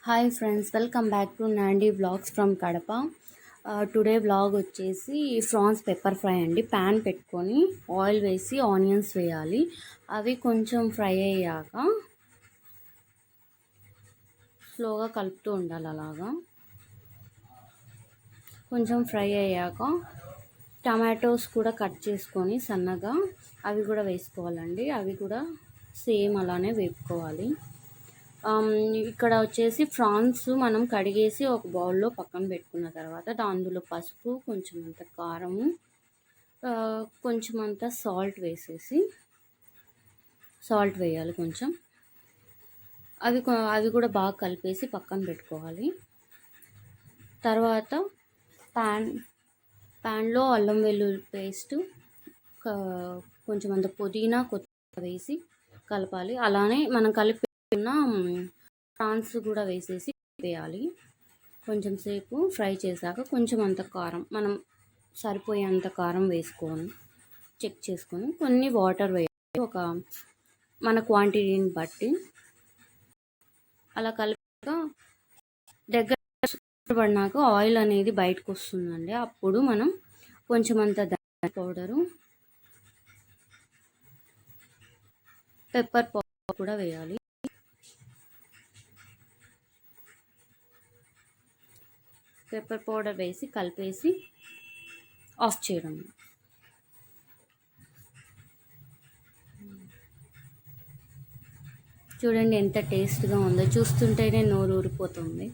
Hi friends, welcome back to Nandi vlogs from Kadapa. Today vlog వచ్చేసి France pepper fry అండి. Pan పెట్టుకొని oil వేసి onions వేయాలి. అవి కొంచెం ఫ్రై అయ్యాక స్లోగా కలుపుతూ ఉండాలి. అలాగా కొంచెం ఫ్రై అయ్యాక టమాటోస్ కూడా కట్ చేసుకొని సన్నగా అవి కూడా వేసుకోవాలండి. అవి కూడా సేమ్ అలానే వేపుకోవాలి. ఇక్కడ వచ్చేసి ఫ్రాన్స్ మనం కడిగేసి ఒక బౌల్లో పక్కన పెట్టుకున్న తర్వాత అందులో పసుపు, కొంచెం అంత కారము, కొంచెం అంత సాల్ట్ వేసేసి సాల్ట్ వేయాలి కొంచెం. అవి కూడా బాగా కలిపేసి పక్కన పెట్టుకోవాలి. తర్వాత ప్యాన్లో అల్లం వెల్లుల్లి పేస్టు, కొంచెం అంత పుదీనా, కొత్తిమీర వేసి కలపాలి. అలానే మనం కలిపి ప్రాన్స్ కూడా వేసేసి వేయాలి. కొంచెం సేపు ఫ్రై చేశాక కొంచెం అంత కారం, మనం సరిపోయేంత కారం వేసుకొని చెక్ చేసుకొని కొన్ని వాటర్ వేయాలి, ఒక మన క్వాంటిటీని బట్టి. అలా కలిపాక దగ్గర పడినాక ఆయిల్ అనేది బయటకు వస్తుందండి. అప్పుడు మనం కొంచెం అంత ధనియా పౌడరు, పెప్పర్ పౌడర్ కూడా వేయాలి. పెప్పర్ పౌడర్ వేసి కలిపేసి ఆఫ్ చేయడం. చూడండి ఎంత టేస్ట్గా ఉందో, చూస్తుంటేనే నోరు ఊరిపోతుంది.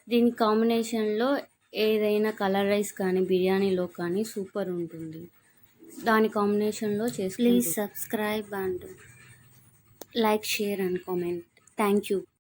దీని కాంబినేషన్లో ఏదైనా కలర్ రైస్ కానీ బిర్యానీలో కానీ సూపర్ ఉంటుంది. దాని కాంబినేషన్లో చేసి please subscribe and like, share and comment. Thank you.